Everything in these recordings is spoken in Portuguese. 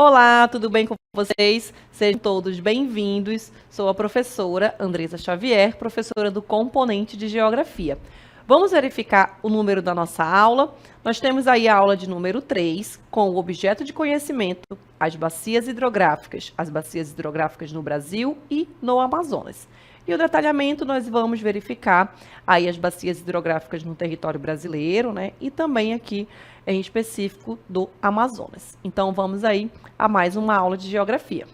Olá, tudo bem com vocês? Sejam todos bem-vindos. Sou a professora Andressa Xavier, professora do componente de Geografia. Vamos verificar o número da nossa aula. Nós temos aí a aula de número 3, com o objeto de conhecimento, as bacias hidrográficas no Brasil e no Amazonas. E o detalhamento, nós vamos verificar aí as bacias hidrográficas no território brasileiro, né? E também aqui em específico do Amazonas. Então, vamos aí a mais uma aula de geografia.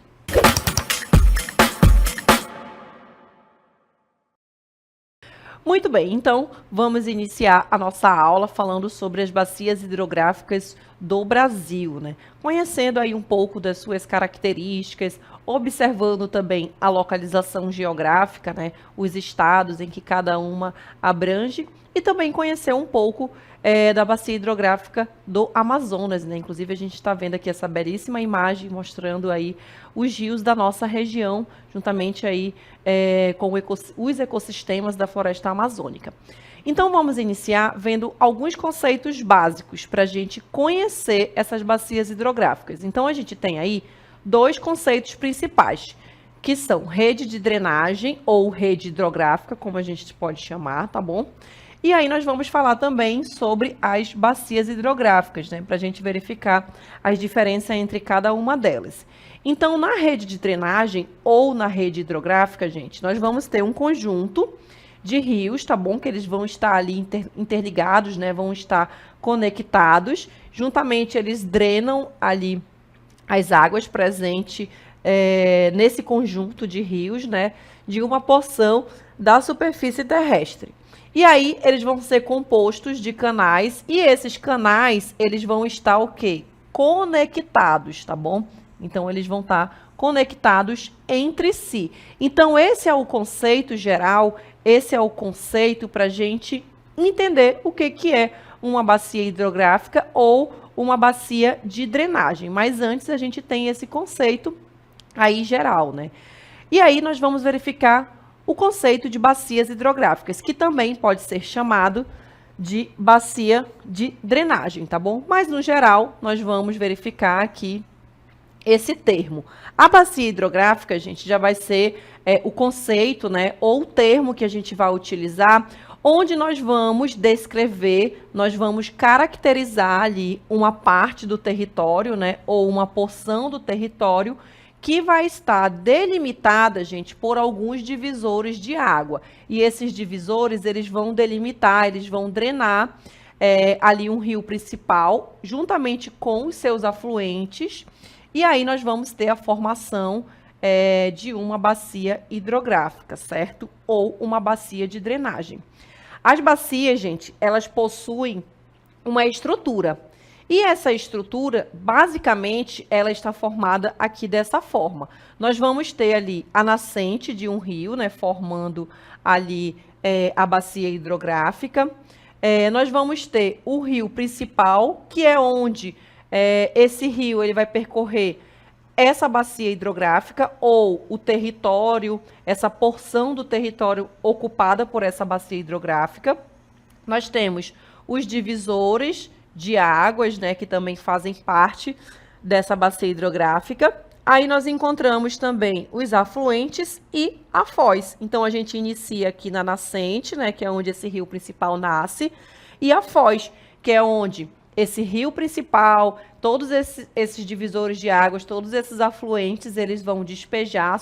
Muito bem, então vamos iniciar a nossa aula falando sobre as bacias hidrográficas do Brasil, né? Conhecendo aí um pouco das suas características, observando também a localização geográfica, né? Os estados em que cada uma abrange e também conhecer um pouco da bacia hidrográfica do Amazonas, né? Inclusive a gente está vendo aqui essa belíssima imagem mostrando aí os rios da nossa região, juntamente aí com os ecossistemas da floresta amazônica. Então vamos iniciar vendo alguns conceitos básicos para a gente conhecer essas bacias hidrográficas. Então a gente tem aí dois conceitos principais, que são rede de drenagem ou rede hidrográfica, como a gente pode chamar, tá bom? E aí nós vamos falar também sobre as bacias hidrográficas, né, para a gente verificar as diferenças entre cada uma delas. Então, na rede de drenagem ou na rede hidrográfica, gente, nós vamos ter um conjunto de rios, tá bom? Que eles vão estar ali interligados, né, vão estar conectados. Juntamente, eles drenam ali as águas presentes nesse conjunto de rios, né, de uma porção da superfície terrestre. E aí, eles vão ser compostos de canais, e esses canais, eles vão estar o quê? Conectados, tá bom? Então, eles vão estar conectados entre si. Então, esse é o conceito geral, esse é o conceito para a gente entender o que é uma bacia hidrográfica ou uma bacia de drenagem. Mas antes, a gente tem esse conceito aí geral, né? E aí, nós vamos verificar o conceito de bacias hidrográficas, que também pode ser chamado de bacia de drenagem, tá bom? Mas, no geral, nós vamos verificar aqui esse termo. A bacia hidrográfica, gente, já vai ser o conceito, né, ou o termo que a gente vai utilizar, onde nós vamos descrever, nós vamos caracterizar ali uma parte do território, né, ou uma porção do território que vai estar delimitada, gente, por alguns divisores de água. E esses divisores, eles vão delimitar, eles vão drenar ali um rio principal, juntamente com os seus afluentes, e aí nós vamos ter a formação de uma bacia hidrográfica, certo? Ou uma bacia de drenagem. As bacias, gente, elas possuem uma estrutura. E essa estrutura, basicamente, ela está formada aqui dessa forma. Nós vamos ter ali a nascente de um rio, né, formando ali a bacia hidrográfica. Nós vamos ter o rio principal, que é onde esse rio ele vai percorrer essa bacia hidrográfica ou o território, essa porção do território ocupada por essa bacia hidrográfica. Nós temos os divisores de águas, né, que também fazem parte dessa bacia hidrográfica. Aí nós encontramos também os afluentes e a foz. Então, a gente inicia aqui na nascente, né, que é onde esse rio principal nasce, e a foz, que é onde esse rio principal, todos esses divisores de águas, todos esses afluentes, eles vão despejar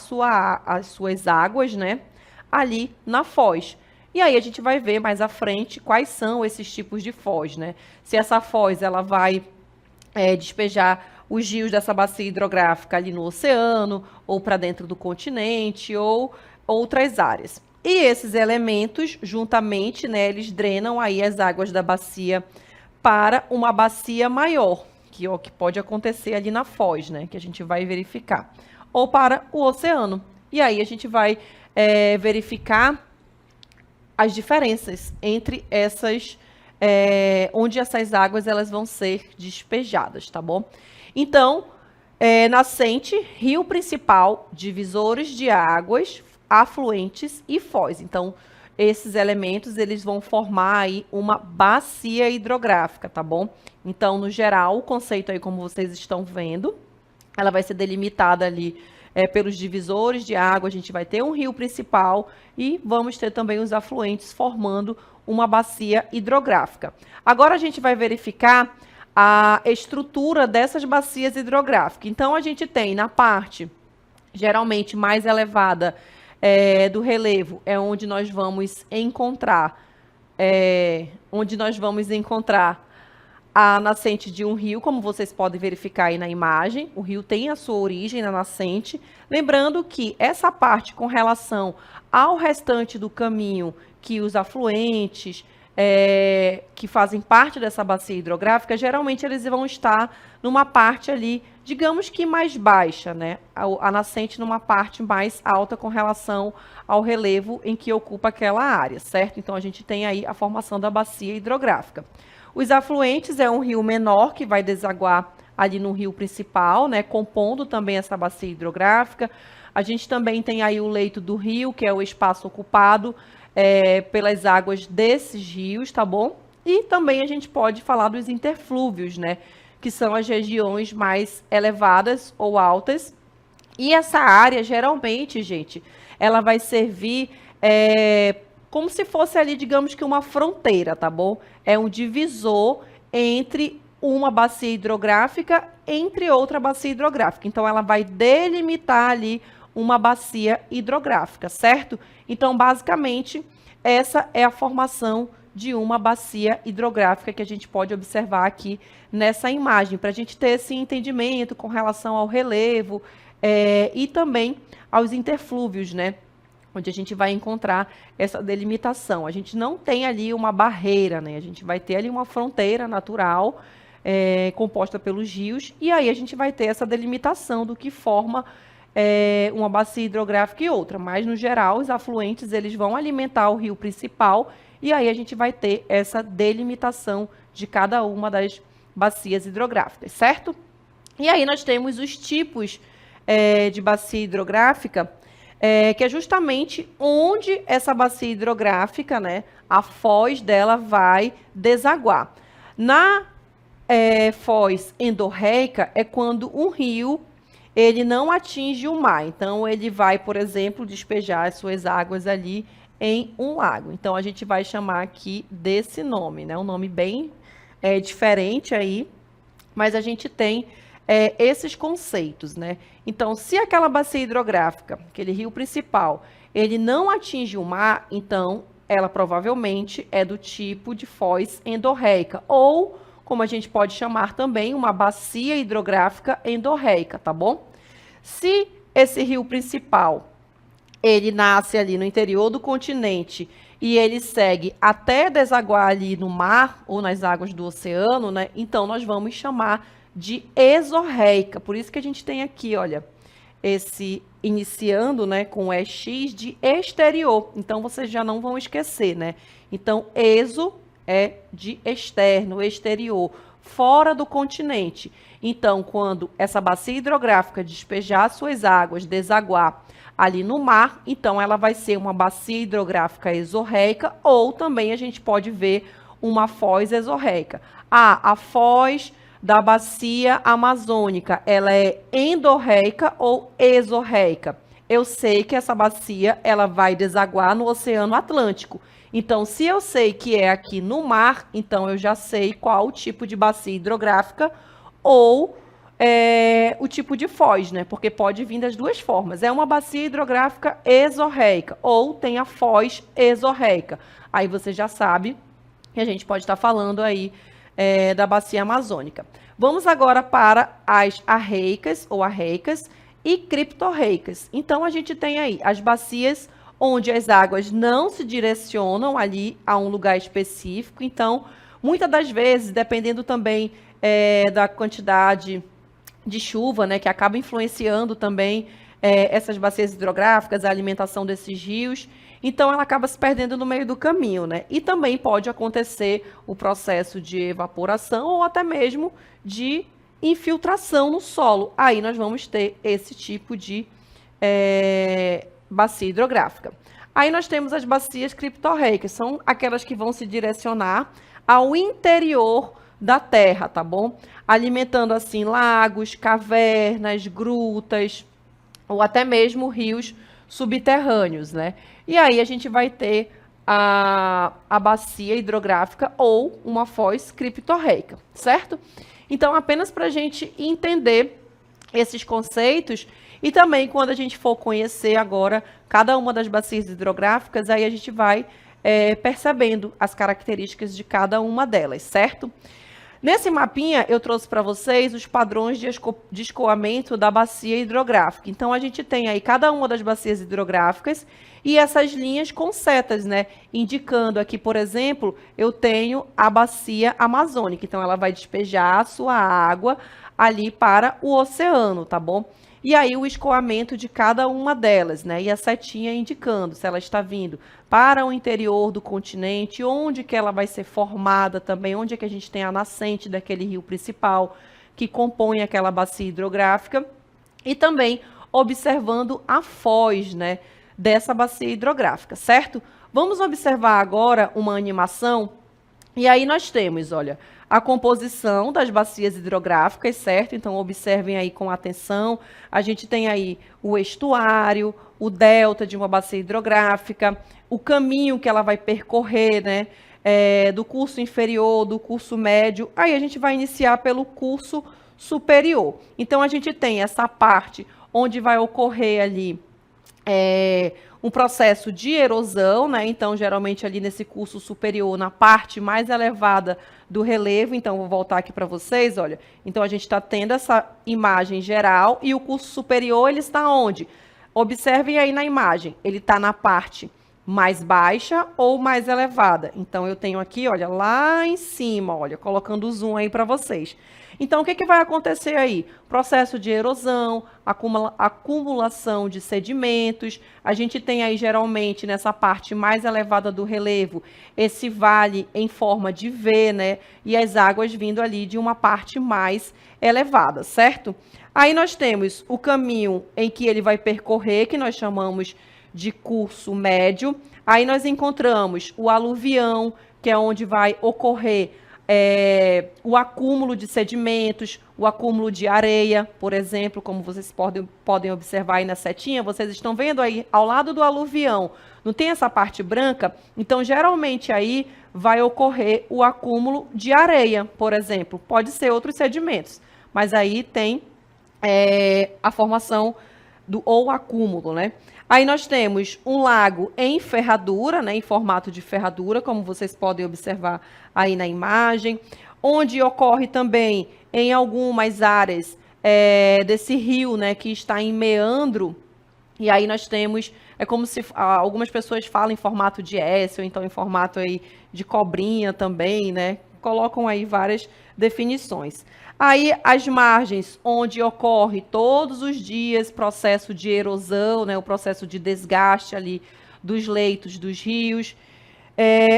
as suas águas, né, ali na foz. E aí a gente vai ver mais à frente quais são esses tipos de foz, né? Se essa foz ela vai despejar os rios dessa bacia hidrográfica ali no oceano, ou para dentro do continente, ou outras áreas. E esses elementos, juntamente, né, eles drenam aí as águas da bacia para uma bacia maior, que pode acontecer ali na foz, né, que a gente vai verificar, ou para o oceano. E aí a gente vai verificar as diferenças entre essas, onde essas águas elas vão ser despejadas, tá bom? Então, nascente, rio principal, divisores de águas, afluentes e foz. Então, esses elementos eles vão formar aí uma bacia hidrográfica, tá bom? Então, no geral, o conceito aí, como vocês estão vendo, ela vai ser delimitada ali pelos divisores de água. A gente vai ter um rio principal e vamos ter também os afluentes formando uma bacia hidrográfica. Agora a gente vai verificar a estrutura dessas bacias hidrográficas. Então a gente tem na parte geralmente mais elevada do relevo, é onde nós vamos encontrar a nascente de um rio, como vocês podem verificar aí na imagem. O rio tem a sua origem na nascente. Lembrando que essa parte com relação ao restante do caminho, que os afluentes que fazem parte dessa bacia hidrográfica, geralmente eles vão estar numa parte ali, digamos que mais baixa, né? A nascente numa parte mais alta com relação ao relevo em que ocupa aquela área, certo? Então a gente tem aí a formação da bacia hidrográfica. Os afluentes é um rio menor que vai desaguar ali no rio principal, né, compondo também essa bacia hidrográfica. A gente também tem aí o leito do rio, que é o espaço ocupado pelas águas desses rios, tá bom? E também a gente pode falar dos interflúvios, né, que são as regiões mais elevadas ou altas. E essa área, geralmente, gente, ela vai servir como se fosse ali, digamos que uma fronteira, tá bom? É um divisor entre uma bacia hidrográfica entre outra bacia hidrográfica. Então, ela vai delimitar ali uma bacia hidrográfica, certo? Então, basicamente, essa é a formação de uma bacia hidrográfica que a gente pode observar aqui nessa imagem, para a gente ter esse entendimento com relação ao relevo e também aos interflúvios, né? Onde a gente vai encontrar essa delimitação. A gente não tem ali uma barreira, né? A gente vai ter ali uma fronteira natural composta pelos rios, e aí a gente vai ter essa delimitação do que forma uma bacia hidrográfica e outra. Mas, no geral, os afluentes eles vão alimentar o rio principal, e aí a gente vai ter essa delimitação de cada uma das bacias hidrográficas, certo? E aí nós temos os tipos de bacia hidrográfica, que é justamente onde essa bacia hidrográfica, né, a foz dela vai desaguar. Na foz endorreica é quando um rio ele não atinge o mar. Então, ele vai, por exemplo, despejar as suas águas ali em um lago. Então, a gente vai chamar aqui desse nome, né? Um nome bem diferente aí, mas a gente tem esses conceitos, né? Então, se aquela bacia hidrográfica, aquele rio principal, ele não atinge o mar, então ela provavelmente é do tipo de foz endorreica, ou, como a gente pode chamar também, uma bacia hidrográfica endorreica, tá bom? Se esse rio principal, ele nasce ali no interior do continente e ele segue até desaguar ali no mar ou nas águas do oceano, né? Então, nós vamos chamar de exorreica. Por isso que a gente tem aqui, olha, esse iniciando, né, com EX de exterior. Então, vocês já não vão esquecer, né? Então, exo é de externo, exterior, fora do continente. Então, quando essa bacia hidrográfica despejar suas águas, desaguar ali no mar, então ela vai ser uma bacia hidrográfica exorreica, ou também a gente pode ver uma foz exorreica. A foz da bacia amazônica, ela é endorreica ou exorreica? Eu sei que essa bacia ela vai desaguar no Oceano Atlântico. Então, se eu sei que é aqui no mar, então eu já sei qual o tipo de bacia hidrográfica ou o tipo de foz, né? Porque pode vir das duas formas. É uma bacia hidrográfica exorreica ou tem a foz exorreica. Aí você já sabe que a gente pode estar falando aí da bacia amazônica. Vamos agora para as arreicas ou arreicas e criptorreicas. Então, a gente tem aí as bacias onde as águas não se direcionam ali a um lugar específico. Então, muitas das vezes, dependendo também da quantidade de chuva, né, que acaba influenciando também essas bacias hidrográficas, a alimentação desses rios, então ela acaba se perdendo no meio do caminho, né? E também pode acontecer o processo de evaporação ou até mesmo de infiltração no solo. Aí nós vamos ter esse tipo de bacia hidrográfica. Aí nós temos as bacias criptorreicas, são aquelas que vão se direcionar ao interior da terra, tá bom? Alimentando assim lagos, cavernas, grutas ou até mesmo rios subterrâneos, né? E aí a gente vai ter a bacia hidrográfica ou uma foz criptorreica, certo? Então, apenas para a gente entender esses conceitos e também quando a gente for conhecer agora cada uma das bacias hidrográficas, aí a gente vai percebendo as características de cada uma delas, certo? Nesse mapinha, eu trouxe para vocês os padrões de escoamento da bacia hidrográfica. Então, a gente tem aí cada uma das bacias hidrográficas e essas linhas com setas, né? Indicando aqui, por exemplo, eu tenho a bacia amazônica. Então, ela vai despejar a sua água ali para o oceano, tá bom? E aí o escoamento de cada uma delas, né? E a setinha indicando se ela está vindo para o interior do continente, onde que ela vai ser formada também, onde é que a gente tem a nascente daquele rio principal que compõe aquela bacia hidrográfica, e também observando a foz, né, dessa bacia hidrográfica, certo? Vamos observar agora uma animação, e aí nós temos, olha, a composição das bacias hidrográficas, certo? Então, observem aí com atenção. A gente tem aí o estuário, o delta de uma bacia hidrográfica, o caminho que ela vai percorrer, né? Do curso inferior, do curso médio. Aí a gente vai iniciar pelo curso superior. Então, a gente tem essa parte onde vai ocorrer ali um processo de erosão, né? Então, geralmente ali nesse curso superior, na parte mais elevada do relevo. Então, vou voltar aqui para vocês, olha. Então, a gente está tendo essa imagem geral e o curso superior, ele está onde? Observem aí na imagem, ele está na parte mais baixa ou mais elevada. Então, eu tenho aqui, olha, lá em cima, olha, colocando o zoom aí para vocês. Então, o que vai acontecer aí? Processo de erosão, acumulação de sedimentos. A gente tem aí, geralmente, nessa parte mais elevada do relevo, esse vale em forma de V, né? E as águas vindo ali de uma parte mais elevada, certo? Aí nós temos o caminho em que ele vai percorrer, que nós chamamos de curso médio. Aí nós encontramos o aluvião, que é onde vai ocorrer o acúmulo de sedimentos, o acúmulo de areia, por exemplo, como vocês podem observar aí na setinha, vocês estão vendo aí ao lado do aluvião, não tem essa parte branca? Então, geralmente aí vai ocorrer o acúmulo de areia, por exemplo, pode ser outros sedimentos, mas aí tem a formação ou acúmulo, né? Aí nós temos um lago em ferradura, né, em formato de ferradura, como vocês podem observar aí na imagem, onde ocorre também em algumas áreas desse rio, né, que está em meandro, e aí nós temos, é como se algumas pessoas falam em formato de S, ou então em formato aí de cobrinha também, né, colocam aí várias definições. Aí as margens, onde ocorre todos os dias processo de erosão, né, o processo de desgaste ali dos leitos dos rios.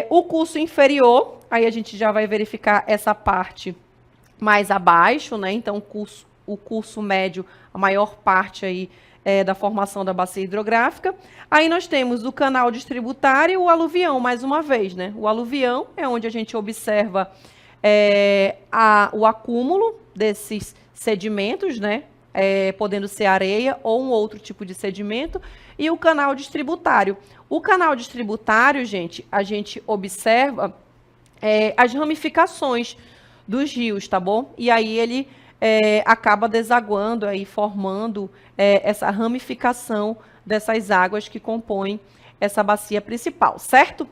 O curso inferior, aí a gente já vai verificar essa parte mais abaixo, né? Então o curso médio, a maior parte aí da formação da bacia hidrográfica. Aí nós temos o canal distributário e o aluvião, mais uma vez, né? O aluvião é onde a gente observa o acúmulo desses sedimentos, né? Podendo ser areia ou um outro tipo de sedimento, e o canal distributário. O canal distributário, gente, a gente observa as ramificações dos rios, tá bom? E aí ele acaba desaguando aí, formando essa ramificação dessas águas que compõem essa bacia principal, certo?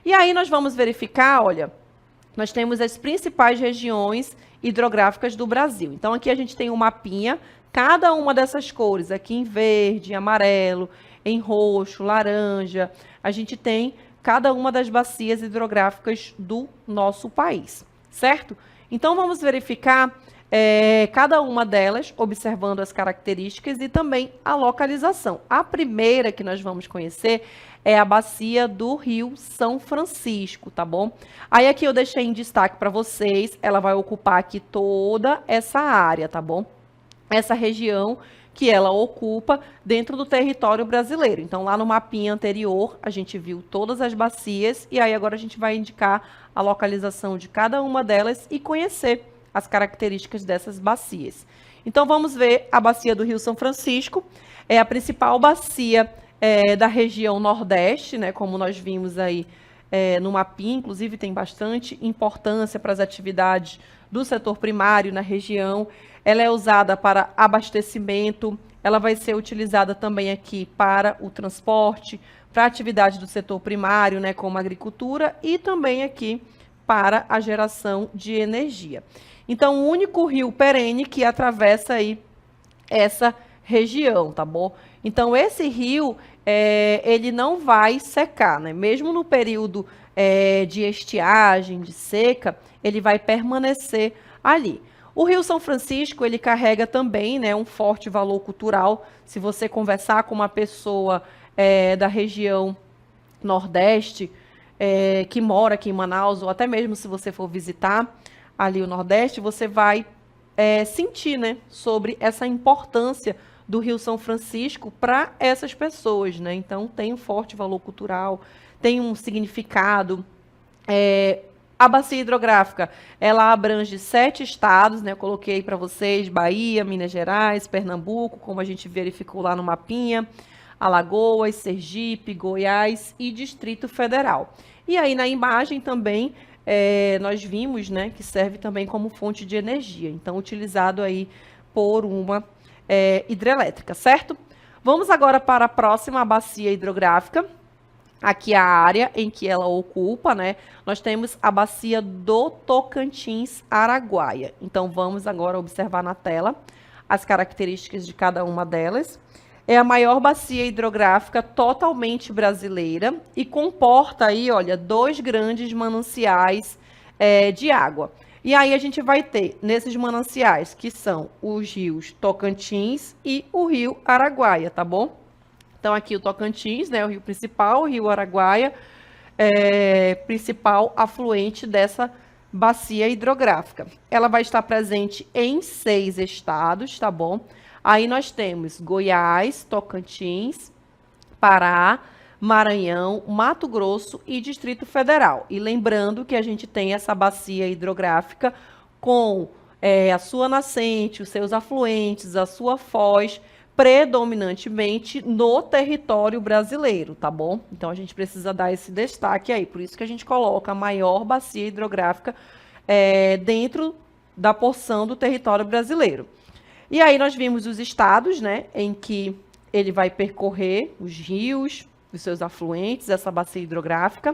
E aí nós vamos verificar, olha, nós temos as principais regiões hidrográficas do Brasil. Então, aqui a gente tem um mapinha, cada uma dessas cores, aqui em verde, em amarelo, em roxo, laranja, a gente tem cada uma das bacias hidrográficas do nosso país, certo? Então, vamos verificar cada uma delas, observando as características e também a localização. A primeira que nós vamos conhecer é a bacia do Rio São Francisco, tá bom? Aí aqui eu deixei em destaque para vocês, ela vai ocupar aqui toda essa área, tá bom? Essa região que ela ocupa dentro do território brasileiro. Então, lá no mapinha anterior, a gente viu todas as bacias, e aí agora a gente vai indicar a localização de cada uma delas e conhecer as características dessas bacias. Então, vamos ver a bacia do Rio São Francisco, é a principal bacia da região Nordeste, né, como nós vimos aí no mapinha, inclusive tem bastante importância para as atividades do setor primário na região. Ela é usada para abastecimento, ela vai ser utilizada também aqui para o transporte, para a atividade do setor primário, né, como a agricultura, e também aqui para a geração de energia. Então, o único rio perene que atravessa aí essa região, tá bom? Então, esse rio, ele não vai secar, né? Mesmo no período de estiagem, de seca, ele vai permanecer ali. O Rio São Francisco, ele carrega também, né, um forte valor cultural. Se você conversar com uma pessoa da região Nordeste, que mora aqui em Manaus, ou até mesmo se você for visitar ali o Nordeste, você vai sentir, né, sobre essa importância do Rio São Francisco para essas pessoas, né? Então, tem um forte valor cultural, tem um significado. A bacia hidrográfica, ela abrange 7 estados, né? Eu coloquei para vocês Bahia, Minas Gerais, Pernambuco, como a gente verificou lá no mapinha, Alagoas, Sergipe, Goiás e Distrito Federal. E aí na imagem também nós vimos, né, que serve também como fonte de energia, então utilizado aí por uma hidrelétrica, certo? Vamos agora para a próxima bacia hidrográfica. Aqui a área em que ela ocupa, né? Nós temos a bacia do Tocantins-Araguaia. Então, vamos agora observar na tela as características de cada uma delas. É a maior bacia hidrográfica totalmente brasileira e comporta aí, olha, 2 grandes mananciais de água. E aí a gente vai ter nesses mananciais, que são os rios Tocantins e o rio Araguaia, tá bom? Então, aqui o Tocantins, né, o rio principal, o rio Araguaia, principal afluente dessa bacia hidrográfica. Ela vai estar presente em 6 estados, tá bom? Aí nós temos Goiás, Tocantins, Pará, Maranhão, Mato Grosso e Distrito Federal. E lembrando que a gente tem essa bacia hidrográfica com a sua nascente, os seus afluentes, a sua foz, predominantemente no território brasileiro, tá bom? Então, a gente precisa dar esse destaque aí. Por isso que a gente coloca a maior bacia hidrográfica dentro da porção do território brasileiro. E aí nós vimos os estados, né, em que ele vai percorrer os rios, os seus afluentes, essa bacia hidrográfica.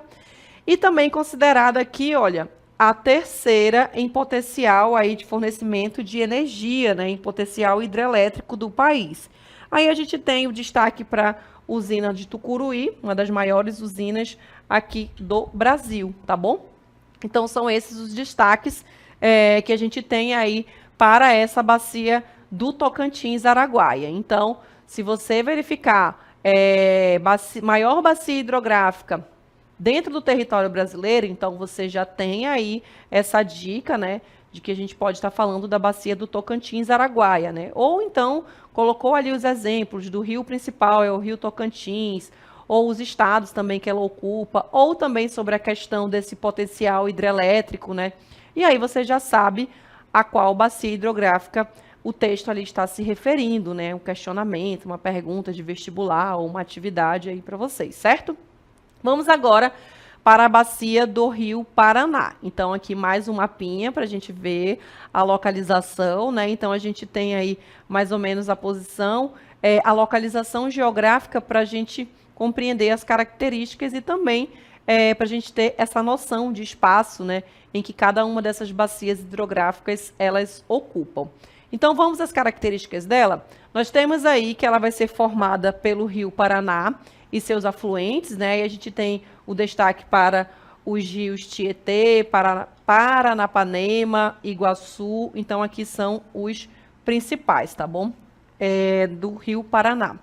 E também considerada aqui, olha, a terceira em potencial aí de fornecimento de energia, né, em potencial hidrelétrico do país. Aí a gente tem o destaque para a usina de Tucuruí, uma das maiores usinas aqui do Brasil, tá bom? Então, são esses os destaques que a gente tem aí para essa bacia do Tocantins-Araguaia. Então, se você verificar maior bacia hidrográfica dentro do território brasileiro, então você já tem aí essa dica, né, de que a gente pode estar falando da bacia do Tocantins-Araguaia, né? Ou então colocou ali os exemplos do rio principal, é o rio Tocantins, ou os estados também que ela ocupa, ou também sobre a questão desse potencial hidrelétrico, né? E aí você já sabe a qual bacia hidrográfica o texto ali está se referindo, né? Um questionamento, uma pergunta de vestibular ou uma atividade aí para vocês, certo? Vamos agora para a bacia do Rio Paraná. Então, aqui mais um mapinha para a gente ver a localização, né? Então, a gente tem aí mais ou menos a posição, a localização geográfica para a gente compreender as características e também para a gente ter essa noção de espaço, né? Em que cada uma dessas bacias hidrográficas elas ocupam. Então, vamos às características dela. Nós temos aí que ela vai ser formada pelo Rio Paraná e seus afluentes, né? E a gente tem o destaque para os rios Tietê, Paranapanema, Iguaçu. Então, aqui são os principais, tá bom? Do Rio Paraná.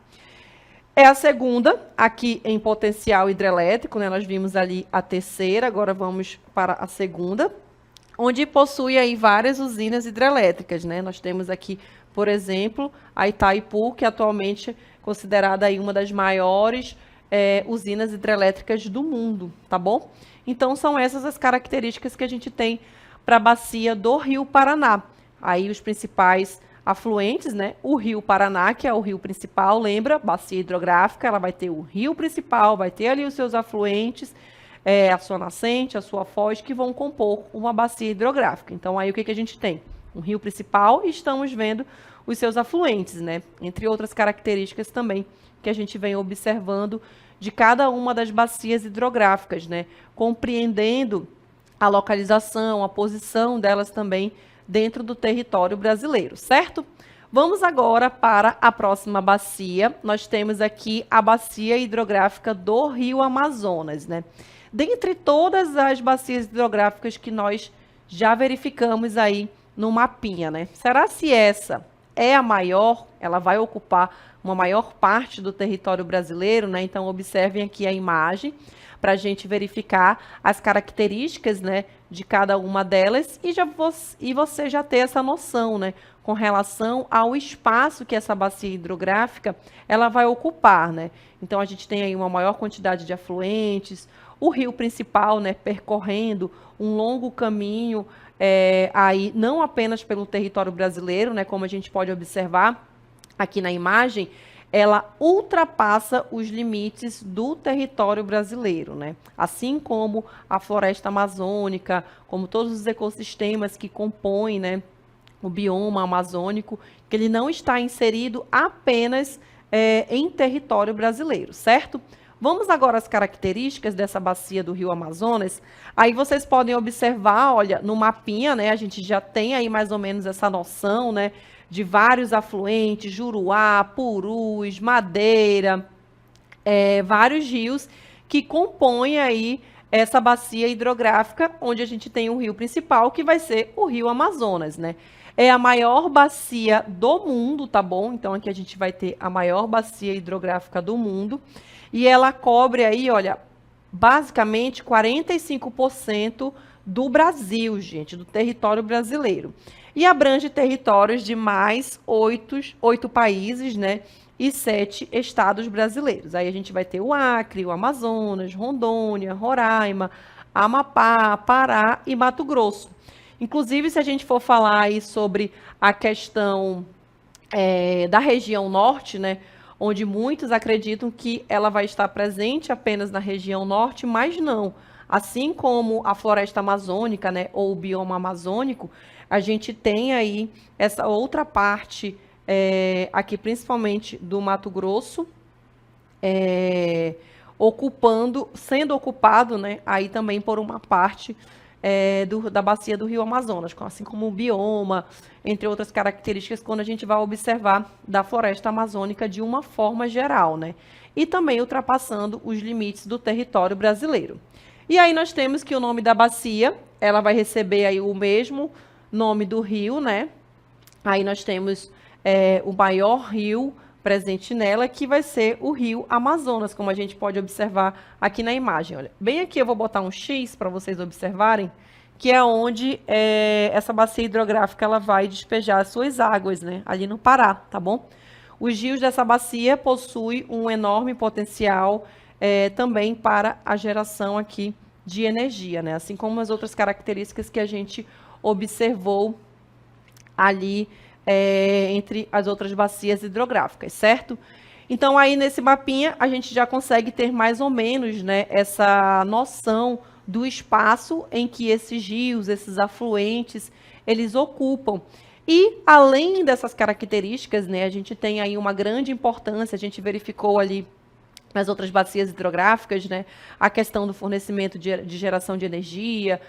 É a segunda, aqui em potencial hidrelétrico, né? Nós vimos ali a terceira, agora vamos para a segunda, onde possui aí várias usinas hidrelétricas, né? Nós temos aqui por exemplo, a Itaipu, que atualmente é considerada aí uma das maiores usinas hidrelétricas do mundo, tá bom? Então, são essas as características que a gente tem para a bacia do Rio Paraná. Aí, os principais afluentes, né? O Rio Paraná, que é o rio principal, lembra? Bacia hidrográfica, ela vai ter o rio principal, vai ter ali os seus afluentes, a sua nascente, a sua foz, que vão compor uma bacia hidrográfica. Então, aí o que a gente tem? Um rio principal e estamos vendo os seus afluentes, né? Entre outras características também que a gente vem observando de cada uma das bacias hidrográficas, né? Compreendendo a localização, a posição delas também dentro do território brasileiro, certo? Vamos agora para a próxima bacia. Nós temos aqui a bacia hidrográfica do Rio Amazonas, né? Dentre todas as bacias hidrográficas que nós já verificamos aí no mapinha, né? Será se essa é a maior? Ela vai ocupar uma maior parte do território brasileiro, né? Então, observem aqui a imagem para a gente verificar as características, né, de cada uma delas e você já ter essa noção, né, com relação ao espaço que essa bacia hidrográfica ela vai ocupar, né? Então, a gente tem aí uma maior quantidade de afluentes, o rio principal, né, percorrendo um longo caminho, aí não apenas pelo território brasileiro, né, como a gente pode observar aqui na imagem, ela ultrapassa os limites do território brasileiro, né? Assim como a floresta amazônica, como todos os ecossistemas que compõem, né, o bioma amazônico, que ele não está inserido apenas em território brasileiro, certo? Vamos agora às características dessa bacia do Rio Amazonas. Aí vocês podem observar, olha, no mapinha, né, a gente já tem aí mais ou menos essa noção, né, de vários afluentes, Juruá, Purus, Madeira, vários rios que compõem aí essa bacia hidrográfica, onde a gente tem um rio principal, que vai ser o Rio Amazonas, né? É a maior bacia do mundo, tá bom? Então, aqui a gente vai ter a maior bacia hidrográfica do mundo, e ela cobre aí, olha, basicamente 45% do Brasil, gente, do território brasileiro. E abrange territórios de mais oito países, né? E 7 estados brasileiros. Aí a gente vai ter o Acre, o Amazonas, Rondônia, Roraima, Amapá, Pará e Mato Grosso. Inclusive, se a gente for falar aí sobre a questão da região norte, né? Onde muitos acreditam que ela vai estar presente apenas na região norte, mas não. Assim como a floresta amazônica, né, ou o bioma amazônico, a gente tem aí essa outra parte, aqui principalmente do Mato Grosso, sendo ocupado, né, aí também por uma parte da bacia do Rio Amazonas, assim como o bioma, entre outras características, quando a gente vai observar da floresta amazônica de uma forma geral, né? E também ultrapassando os limites do território brasileiro. E aí nós temos que o nome da bacia, ela vai receber aí o mesmo nome do rio, né? Aí nós temos o maior rio presente nela, que vai ser o Rio Amazonas, como a gente pode observar aqui na imagem. Olha, bem aqui eu vou botar um X para vocês observarem, que é onde essa bacia hidrográfica ela vai despejar as suas águas, né? Ali no Pará, tá bom? Os rios dessa bacia possuem um enorme potencial também para a geração aqui de energia, né? Assim como as outras características que a gente observou ali entre as outras bacias hidrográficas, certo? Então, aí nesse mapinha, a gente já consegue ter mais ou menos, né, essa noção do espaço em que esses rios, esses afluentes, eles ocupam. E, além dessas características, né, a gente tem aí uma grande importância, a gente verificou ali nas outras bacias hidrográficas, né, a questão do fornecimento de geração de energia,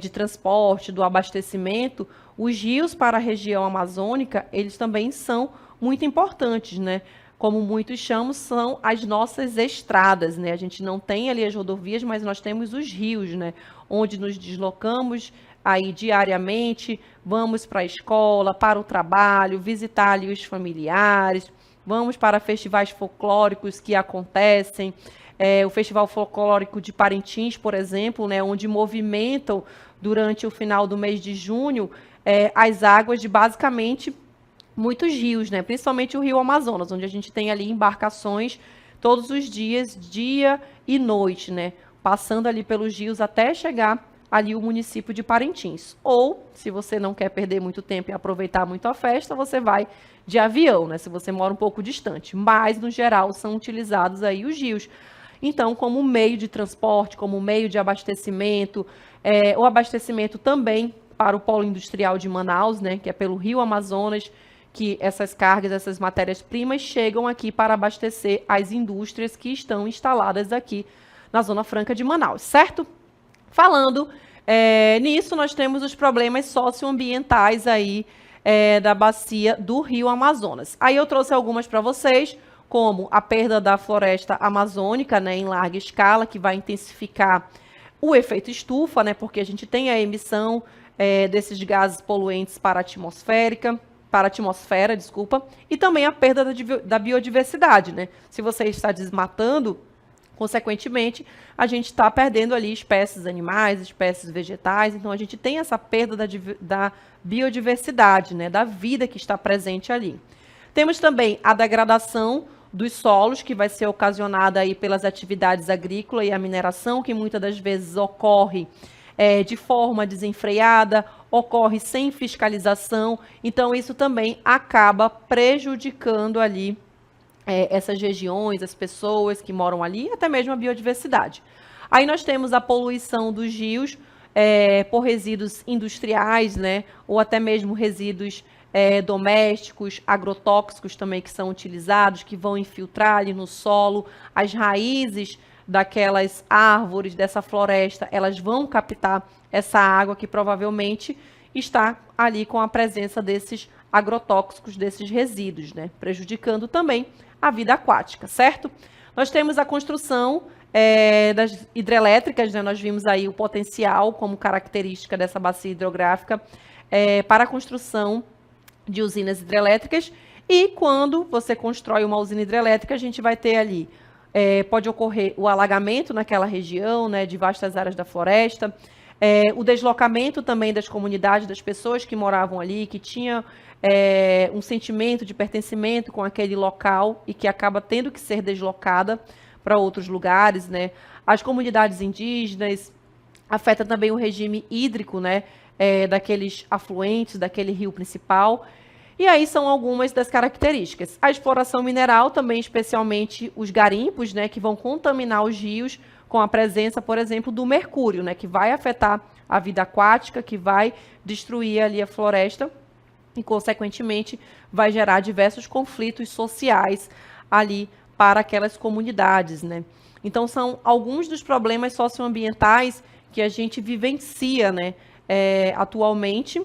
de transporte, do abastecimento. Os rios para a região amazônica, eles também são muito importantes, né? Como muitos chamam, são as nossas estradas, né? A gente não tem ali as rodovias, mas nós temos os rios, né? Onde nos deslocamos aí diariamente, vamos para a escola, para o trabalho, visitar ali os familiares, vamos para festivais folclóricos que acontecem, o Festival Folclórico de Parintins, por exemplo, né, onde movimentam durante o final do mês de junho as águas de basicamente muitos rios, né? Principalmente o Rio Amazonas, onde a gente tem ali embarcações todos os dias, dia e noite, né? Passando ali pelos rios até chegar ali o município de Parintins. Ou, se você não quer perder muito tempo e aproveitar muito a festa, você vai de avião, né? Se você mora um pouco distante. Mas, no geral, são utilizados aí os rios. Então, como meio de transporte, como meio de abastecimento, o abastecimento também para o polo industrial de Manaus, né? Que é pelo Rio Amazonas, que essas cargas, essas matérias-primas chegam aqui para abastecer as indústrias que estão instaladas aqui na Zona Franca de Manaus, certo? Falando nisso, nós temos os problemas socioambientais aí da bacia do Rio Amazonas. Aí eu trouxe algumas para vocês, como a perda da floresta amazônica, né, em larga escala, que vai intensificar o efeito estufa, né, porque a gente tem a emissão desses gases poluentes para a atmosfera, desculpa, e também a perda da biodiversidade, né? Se você está desmatando, consequentemente, a gente está perdendo ali espécies animais, espécies vegetais, então a gente tem essa perda da biodiversidade, né? Da vida que está presente ali. Temos também a degradação dos solos, que vai ser ocasionada aí pelas atividades agrícolas e a mineração, que muitas das vezes ocorre de forma desenfreada, ocorre sem fiscalização, então isso também acaba prejudicando ali essas regiões, as pessoas que moram ali, até mesmo a biodiversidade. Aí nós temos a poluição dos rios por resíduos industriais, né, ou até mesmo resíduos domésticos, agrotóxicos também que são utilizados, que vão infiltrar ali no solo, as raízes daquelas árvores, dessa floresta, elas vão captar essa água que provavelmente está ali com a presença desses agrotóxicos, desses resíduos, né? Prejudicando também a vida aquática, certo? Nós temos a construção das hidrelétricas, né? Nós vimos aí o potencial como característica dessa bacia hidrográfica para a construção de usinas hidrelétricas, e quando você constrói uma usina hidrelétrica, a gente vai ter ali pode ocorrer o alagamento naquela região, né, de vastas áreas da floresta, o deslocamento também das comunidades, das pessoas que moravam ali, que tinham um sentimento de pertencimento com aquele local e que acaba tendo que ser deslocada para outros lugares, né? As comunidades indígenas, afeta também o regime hídrico, né, daqueles afluentes, daquele rio principal. E aí são algumas das características. A exploração mineral também, especialmente os garimpos, né, que vão contaminar os rios com a presença, por exemplo, do mercúrio, né, que vai afetar a vida aquática, que vai destruir ali a floresta e, consequentemente, vai gerar diversos conflitos sociais ali para aquelas comunidades, né. Então, são alguns dos problemas socioambientais que a gente vivencia, né, atualmente,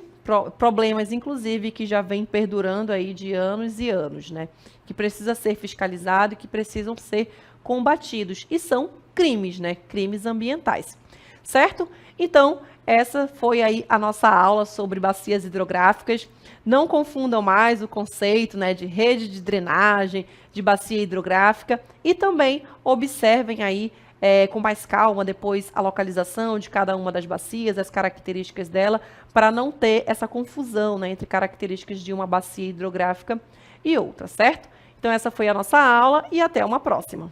problemas, inclusive, que já vem perdurando aí de anos e anos, né? Que precisa ser fiscalizado e que precisam ser combatidos. E são crimes, né? Crimes ambientais. Certo? Então, essa foi aí a nossa aula sobre bacias hidrográficas. Não confundam mais o conceito, né, de rede de drenagem, de bacia hidrográfica, e também observem aí com mais calma depois a localização de cada uma das bacias, as características dela, para não ter essa confusão, né, entre características de uma bacia hidrográfica e outra, certo? Então essa foi a nossa aula e até uma próxima.